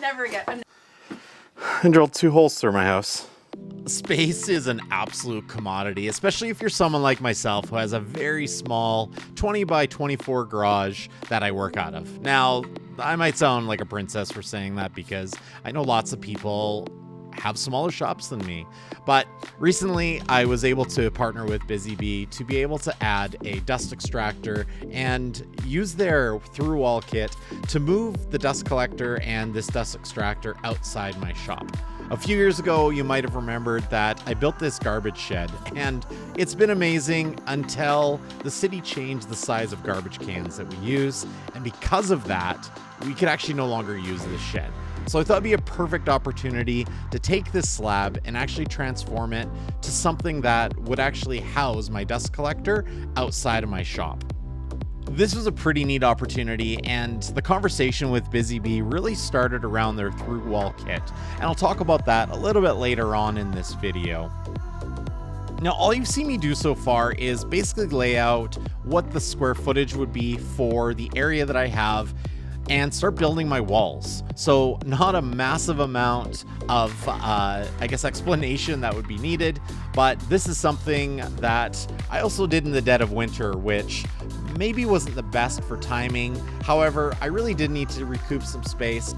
Never again. And drilled 2 holes through my house. Space is an absolute commodity, especially if you're someone like myself who has a very small 20 by 24 garage that I work out of. Now, I might sound like a princess for saying that because I know lots of people have smaller shops than me. But recently I was able to partner with Busy Bee to be able to add a dust extractor and use their through wall kit to move the dust collector and this dust extractor outside my shop. A few years ago, you might have remembered that I built this garbage shed, and it's been amazing until the city changed the size of garbage cans that we use, and because of that, we could actually no longer use this shed. So I thought it'd be a perfect opportunity to take this slab and actually transform it to something that would actually house my dust collector outside of my shop. This was a pretty neat opportunity, and the conversation with Busy Bee really started around their through wall kit, and I'll talk about that a little bit later on in this video. Now, all you've seen me do so far is basically lay out what the square footage would be for the area that I have and start building my walls. So not a massive amount of, explanation that would be needed, but this is something that I also did in the dead of winter, which maybe wasn't the best for timing. However, I really did need to recoup some space.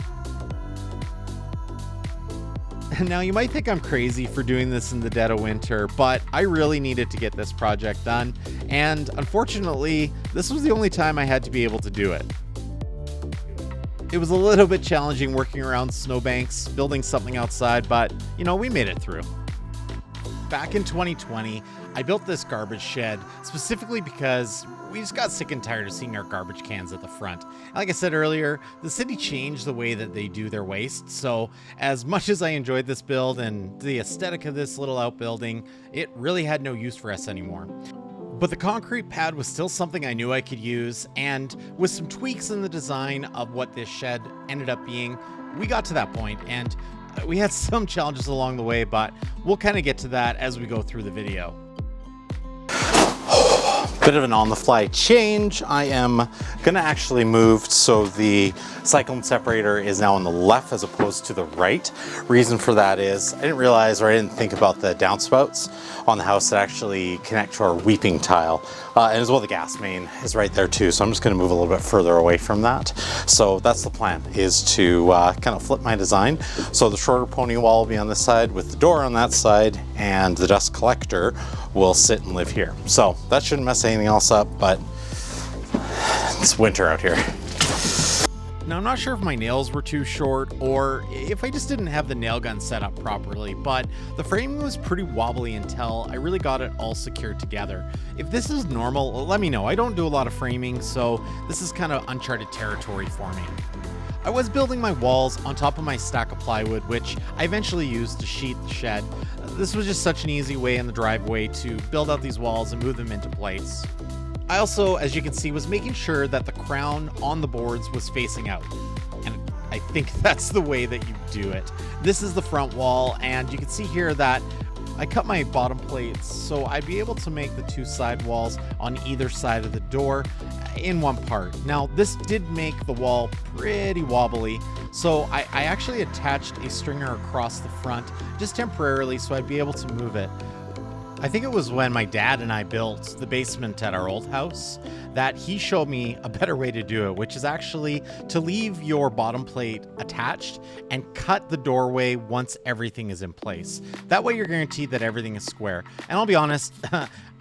Now, you might think I'm crazy for doing this in the dead of winter, but I really needed to get this project done. And unfortunately, this was the only time I had to be able to do it. It was a little bit challenging working around snowbanks, building something outside, but we made it through. Back in 2020, I built this garbage shed specifically because we just got sick and tired of seeing our garbage cans at the front. Like I said earlier, the city changed the way that they do their waste, so as much as I enjoyed this build and the aesthetic of this little outbuilding, it really had no use for us anymore. But the concrete pad was still something I knew I could use, and with some tweaks in the design of what this shed ended up being, we got to that point, and we had some challenges along the way, but we'll kind of get to that as we go through the video. Bit of an on-the-fly change. I am gonna actually move so the cyclone separator is now on the left as opposed to the right. Reason for that is I didn't realize, or I didn't think about the downspouts on the house that actually connect to our weeping tile. And as well, the gas main is right there too. So I'm just gonna move a little bit further away from that. So that's the plan, is to kind of flip my design. So the shorter pony wall will be on this side with the door on that side, and the dust collector will sit and live here. So that shouldn't mess anything else up, but it's winter out here. Now, I'm not sure if my nails were too short or if I just didn't have the nail gun set up properly, but the framing was pretty wobbly until I really got it all secured together. If this is normal, let me know. I don't do a lot of framing, so this is kind of uncharted territory for me. I was building my walls on top of my stack of plywood, which I eventually used to sheet the shed. This was just such an easy way in the driveway to build out these walls and move them into place. I also, as you can see, was making sure that the crown on the boards was facing out. And I think that's the way that you do it. This is the front wall, and you can see here that I cut my bottom plates so I'd be able to make the 2 side walls on either side of the door in one part. Now, this did make the wall pretty wobbly, so I actually attached a stringer across the front just temporarily so I'd be able to move it. I think it was when my dad and I built the basement at our old house that he showed me a better way to do it, which is actually to leave your bottom plate attached and cut the doorway once everything is in place. That way you're guaranteed that everything is square. And I'll be honest,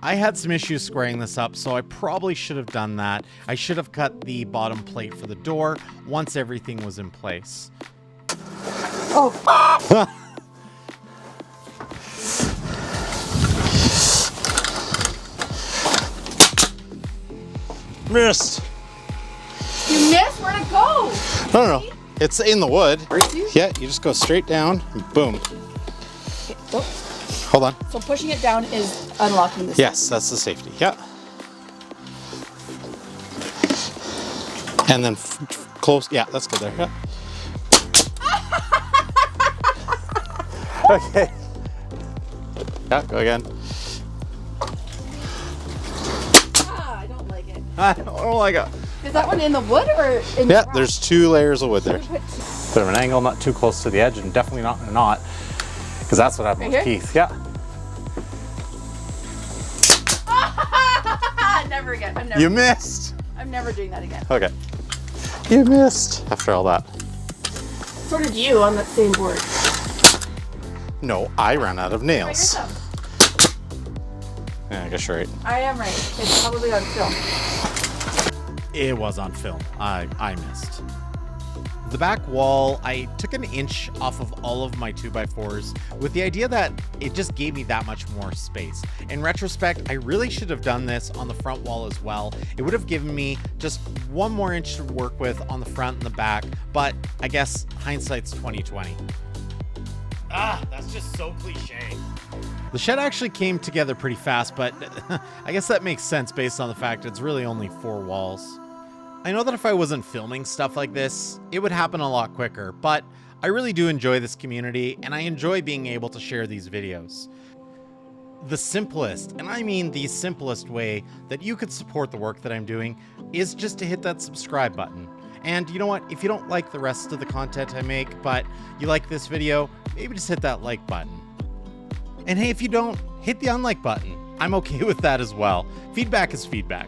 I had some issues squaring this up, so I probably should have done that. I should have cut the bottom plate for the door once everything was in place. Oh. Missed. You missed? Where'd it go? No. It's in the wood. Yeah, you just go straight down, and boom. Okay. Oh. Hold on. So pushing it down is unlocking this. Yes, that's the safety. Yeah. And then close. Yeah, that's good there. Yeah. Okay. Yeah, go again. I don't like it. I don't like it. Is that one in the wood or in Yeah, the there's 2 layers of wood there. Bit of an angle, not too close to the edge, and definitely not in a knot, because that's what happened with Right here? Keith. Yeah. Never again. You missed. I'm never doing that again. Okay. You missed after all that. So did you on that same board. No, I ran out of Right nails. yourself. Yeah, I guess you're right. I am right. It's probably on film. It was on film. I missed. The back wall, I took an inch off of all of my 2x4s with the idea that it just gave me that much more space. In retrospect, I really should have done this on the front wall as well. It would have given me just 1 more inch to work with on the front and the back, but I guess hindsight's 2020. That's just so cliche. The shed actually came together pretty fast, but I guess that makes sense based on the fact it's really only 4 walls. I know that if I wasn't filming stuff like this, it would happen a lot quicker, but I really do enjoy this community, and I enjoy being able to share these videos. The simplest, and I mean the simplest way that you could support the work that I'm doing is just to hit that subscribe button. And you know what? If you don't like the rest of the content I make, but you like this video, maybe just hit that like button. And hey, if you don't, hit the unlike button. I'm okay with that as well. Feedback is feedback.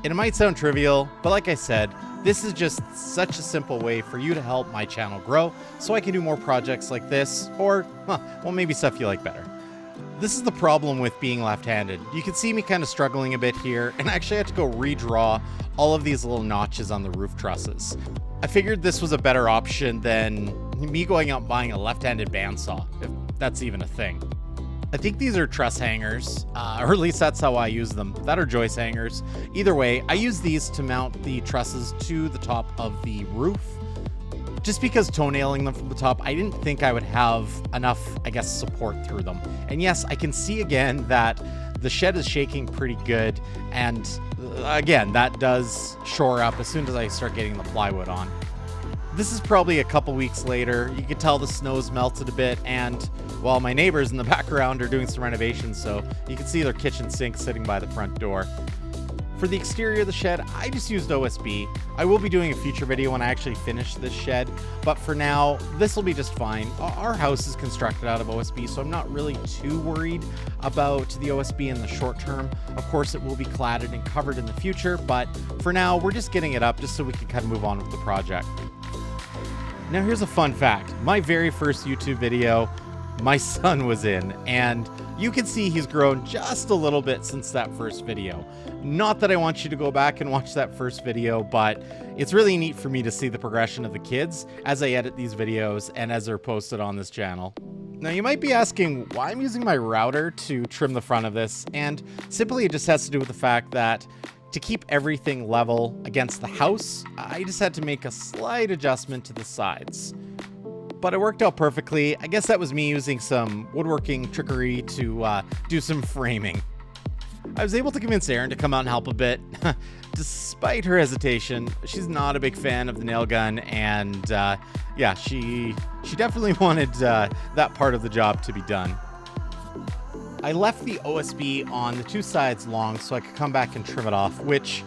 And it might sound trivial, but like I said, this is just such a simple way for you to help my channel grow so I can do more projects like this, or, well, maybe stuff you like better. This is the problem with being left-handed. You can see me kind of struggling a bit here, and I actually had to go redraw all of these little notches on the roof trusses. I figured this was a better option than me going out and buying a left-handed bandsaw, if that's even a thing. I think these are truss hangers, or at least that's how I use them. That are joist hangers. Either way, I use these to mount the trusses to the top of the roof. Just because toenailing them from the top, I didn't think I would have enough, I guess, support through them. And yes, I can see again that the shed is shaking pretty good. And again, that does shore up as soon as I start getting the plywood on. This is probably a couple weeks later. You can tell the snow's melted a bit, and well, my neighbors in the background are doing some renovations, so you can see their kitchen sink sitting by the front door. For the exterior of the shed, I just used OSB. I will be doing a future video when I actually finish this shed, but for now, this will be just fine. Our house is constructed out of OSB, so I'm not really too worried about the OSB in the short term. Of course, it will be cladded and covered in the future, but for now, we're just getting it up just so we can kind of move on with the project. Now here's a fun fact. My very first YouTube video, my son was in, and you can see he's grown just a little bit since that first video. Not that I want you to go back and watch that first video, but it's really neat for me to see the progression of the kids as I edit these videos and as they're posted on this channel. Now you might be asking why I'm using my router to trim the front of this, and simply it just has to do with the fact that to keep everything level against the house, I just had to make a slight adjustment to the sides. But it worked out perfectly. I guess that was me using some woodworking trickery to do some framing. I was able to convince Erin to come out and help a bit. Despite her hesitation, she's not a big fan of the nail gun, and yeah, she definitely wanted that part of the job to be done. I left the OSB on the 2 sides long so I could come back and trim it off, which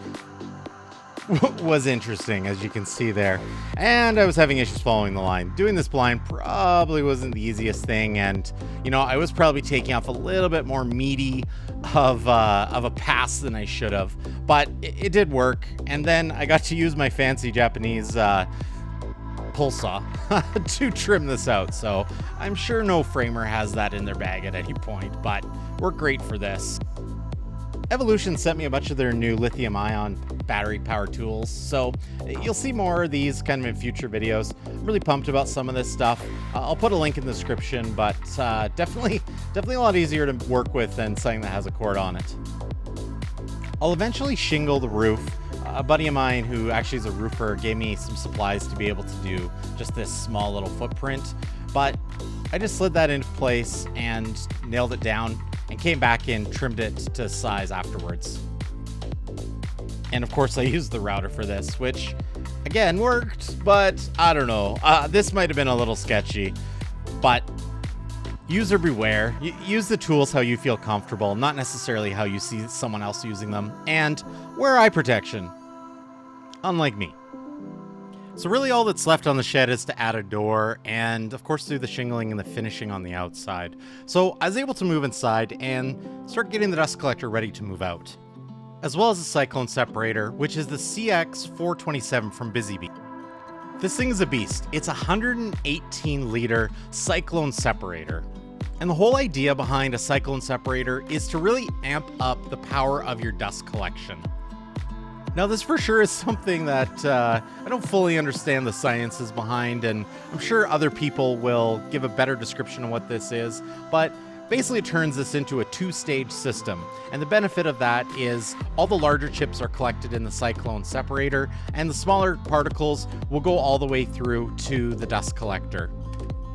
was interesting, as you can see there. And I was having issues following the line. Doing this blind probably wasn't the easiest thing, and you know, I was probably taking off a little bit more meaty of a pass than I should have, but it did work. And then I got to use my fancy Japanese pull saw to trim this out, so I'm sure no framer has that in their bag at any point, but worked great for this. Evolution sent me a bunch of their new lithium-ion battery power tools, so you'll see more of these kind of in future videos. I'm really pumped about some of this stuff. I'll put a link in the description, but definitely a lot easier to work with than something that has a cord on it. I'll eventually shingle the roof. A buddy of mine who actually is a roofer gave me some supplies to be able to do just this small little footprint, but I just slid that into place and nailed it down and came back in, trimmed it to size afterwards. And of course I used the router for this, which again worked, but I don't know. This might have been a little sketchy, but user beware. Use the tools how you feel comfortable, not necessarily how you see someone else using them, and wear eye protection. Unlike me. So really all that's left on the shed is to add a door and of course do the shingling and the finishing on the outside. So I was able to move inside and start getting the dust collector ready to move out. As well as the cyclone separator, which is the CX427 from Busy Bee. This thing is a beast. It's a 118 liter cyclone separator. And the whole idea behind a cyclone separator is to really amp up the power of your dust collection. Now this for sure is something that I don't fully understand the sciences behind, and I'm sure other people will give a better description of what this is, but basically it turns this into a two-stage system. And the benefit of that is all the larger chips are collected in the cyclone separator, and the smaller particles will go all the way through to the dust collector.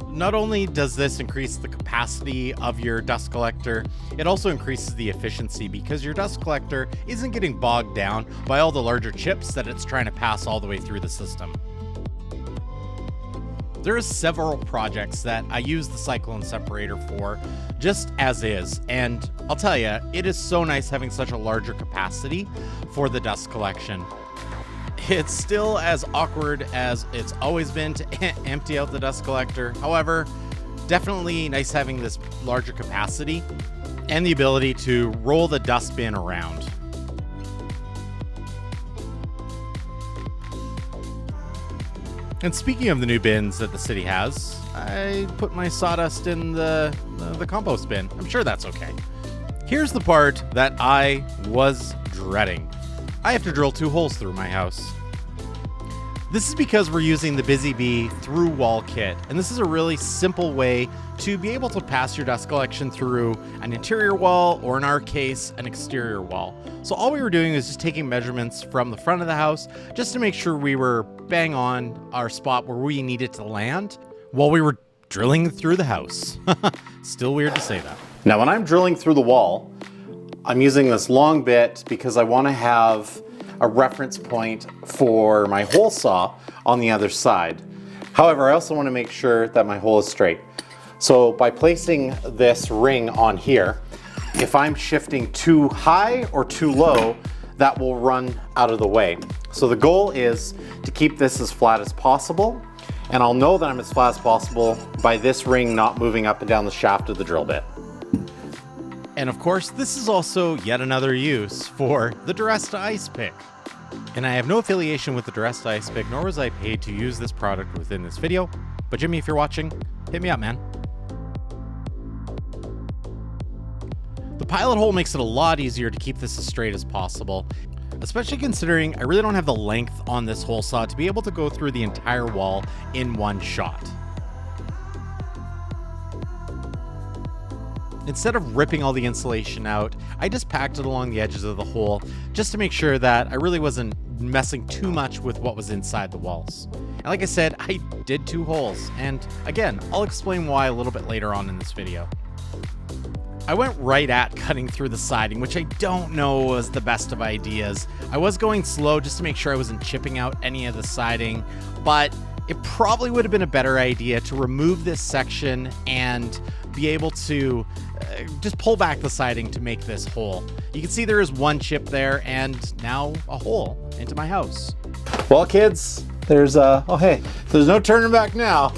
Not only does this increase the capacity of your dust collector, it also increases the efficiency because your dust collector isn't getting bogged down by all the larger chips that it's trying to pass all the way through the system. There are several projects that I use the cyclone separator for just as is, and I'll tell you, it is so nice having such a larger capacity for the dust collection. It's still as awkward as it's always been to empty out the dust collector. However, definitely nice having this larger capacity and the ability to roll the dust bin around. And speaking of the new bins that the city has, I put my sawdust in the compost bin. I'm sure that's okay. Here's the part that I was dreading. I have to drill 2 holes through my house. This is because we're using the Busy Bee through wall kit, and this is a really simple way to be able to pass your dust collection through an interior wall, or in our case, an exterior wall. So all we were doing is just taking measurements from the front of the house just to make sure we were bang on our spot where we needed to land while we were drilling through the house. Still weird to say that. Now when I'm drilling through the wall, I'm using this long bit because I want to have a reference point for my hole saw on the other side. However, I also want to make sure that my hole is straight. So by placing this ring on here, if I'm shifting too high or too low, that will run out of the way. So the goal is to keep this as flat as possible, and I'll know that I'm as flat as possible by this ring not moving up and down the shaft of the drill bit. And of course, this is also yet another use for the Duresta Ice Pick. And I have no affiliation with the Duresta Ice Pick, nor was I paid to use this product within this video. But Jimmy, if you're watching, hit me up, man. The pilot hole makes it a lot easier to keep this as straight as possible, especially considering I really don't have the length on this hole saw to be able to go through the entire wall in one shot. Instead of ripping all the insulation out, I just packed it along the edges of the hole just to make sure that I really wasn't messing too much with what was inside the walls. And like I said, I did 2 holes, and again, I'll explain why a little bit later on in this video. I went right at cutting through the siding, which I don't know was the best of ideas. I was going slow just to make sure I wasn't chipping out any of the siding, but it probably would have been a better idea to remove this section and be able to just pull back the siding to make this hole. You can see there is 1 chip there and now a hole into my house. Well, kids, there's no turning back now.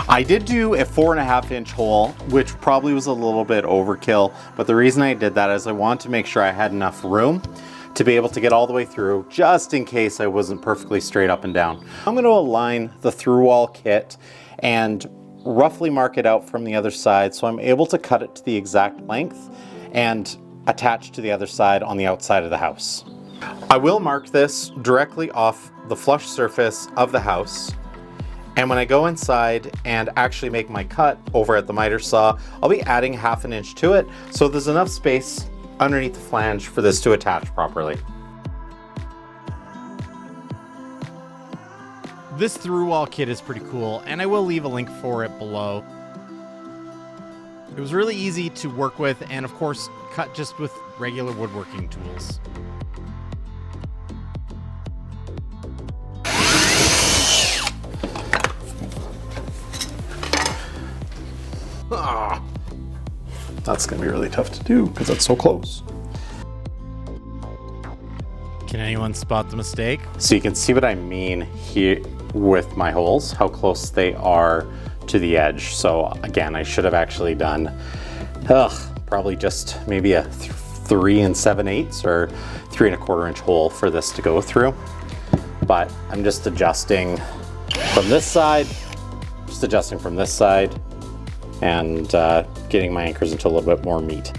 I did do a 4.5-inch hole, which probably was a little bit overkill, but the reason I did that is I wanted to make sure I had enough room to be able to get all the way through, just in case I wasn't perfectly straight up and down. I'm going to align the through wall kit and roughly mark it out from the other side so I'm able to cut it to the exact length and attach to the other side on the outside of the house. I will mark this directly off the flush surface of the house, and when I go inside and actually make my cut over at the miter saw, I'll be adding 1/2 inch to it so there's enough space underneath the flange for this to attach properly. This through wall kit is pretty cool, and I will leave a link for it below. It was really easy to work with, and of course, cut just with regular woodworking tools. That's gonna be really tough to do because it's so close. Can anyone spot the mistake? So you can see what I mean here. with my holes, how close they are to the edge. So again, I should have actually done probably just maybe a 3 7/8 or 3 1/4 inch hole for this to go through. But I'm just adjusting from this side, and getting my anchors into a little bit more meat.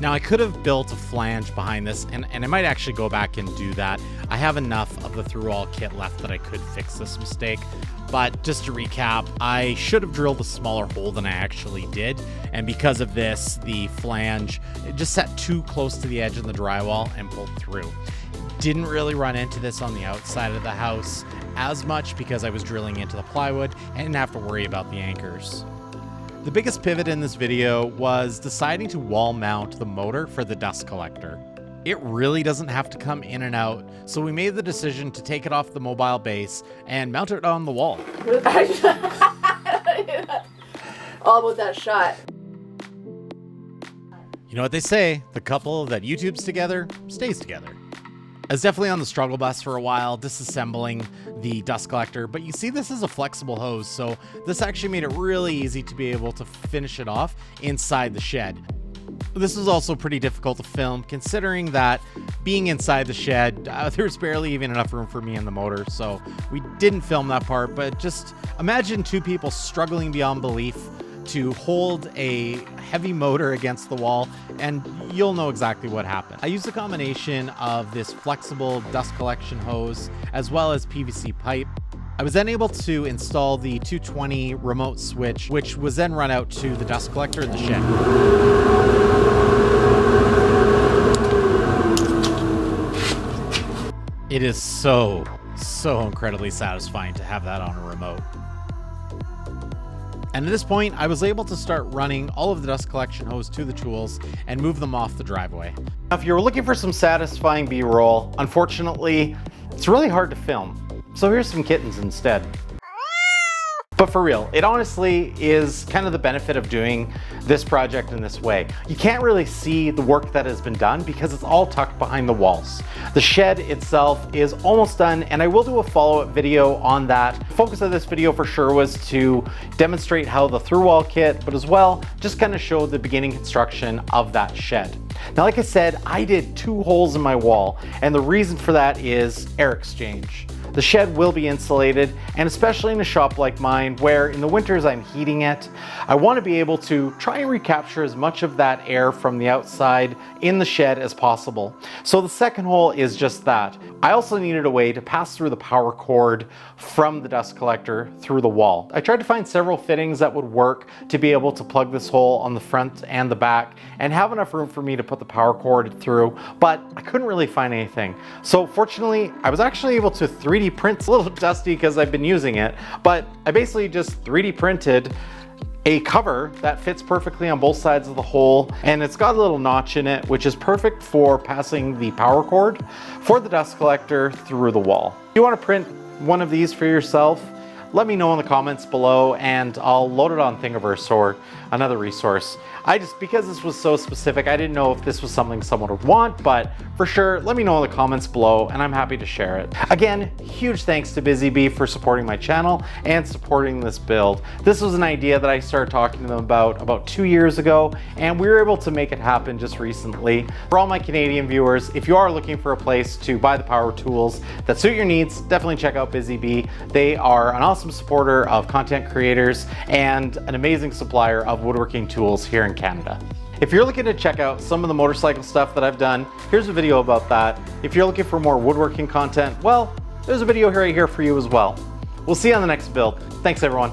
Now I could have built a flange behind this, and I might actually go back and do that. I have enough of the through-all kit left that I could fix this mistake. But just to recap, I should have drilled a smaller hole than I actually did. And because of this, the flange just sat too close to the edge of the drywall and pulled through. Didn't really run into this on the outside of the house as much because I was drilling into the plywood and didn't have to worry about the anchors. The biggest pivot in this video was deciding to wall mount the motor for the dust collector. It really doesn't have to come in and out, so we made the decision to take it off the mobile base and mount it on the wall. All about that shot. You know what they say, the couple that YouTubes together stays together. I was definitely on the struggle bus for a while, disassembling the dust collector, but you see this is a flexible hose, so this actually made it really easy to be able to finish it off inside the shed. This was also pretty difficult to film, considering that being inside the shed, there's barely even enough room for me and the motor, so we didn't film that part, but just imagine two people struggling beyond belief to hold a heavy motor against the wall, and you'll know exactly what happened. I used a combination of this flexible dust collection hose as well as PVC pipe. I was then able to install the 220 remote switch, which was then run out to the dust collector in the shed. It is so incredibly satisfying to have that on a remote. And at this point, I was able to start running all of the dust collection hose to the tools and move them off the driveway. Now, if you're looking for some satisfying B-roll, unfortunately, it's really hard to film. So here's some kittens instead. But for real, it honestly is kind of the benefit of doing this project in this way. You can't really see the work that has been done because it's all tucked behind the walls. The shed itself is almost done, and I will do a follow-up video on that. The focus of this video for sure was to demonstrate how the through-wall kit, but as well, just kind of show the beginning construction of that shed. Now, like I said, I did 2 holes in my wall, and the reason for that is air exchange. The shed will be insulated, and especially in a shop like mine where in the winters I'm heating it, I want to be able to try and recapture as much of that air from the outside in the shed as possible. So the second hole is just that. I also needed a way to pass through the power cord from the dust collector through the wall. I tried to find several fittings that would work to be able to plug this hole on the front and the back and have enough room for me to put the power cord through, but I couldn't really find anything. So fortunately, I was actually able to 3D print. It's a little dusty because I've been using it, but I basically just 3D printed a cover that fits perfectly on both sides of the hole, and it's got a little notch in it, which is perfect for passing the power cord for the dust collector through the wall. If you want to print one of these for yourself, let me know in the comments below and I'll load it on Thingiverse or another resource. Because this was so specific, I didn't know if this was something someone would want, but for sure, let me know in the comments below and I'm happy to share it. Again, huge thanks to Busy Bee for supporting my channel and supporting this build. This was an idea that I started talking to them about 2 years ago, and we were able to make it happen just recently. For all my Canadian viewers, if you are looking for a place to buy the power tools that suit your needs, definitely check out Busy Bee. They are an awesome supporter of content creators and an amazing supplier of woodworking tools here in Canada. If you're looking to check out some of the motorcycle stuff that I've done, here's a video about that. If you're looking for more woodworking content, well, there's a video right here for you as well. We'll see you on the next build. Thanks everyone.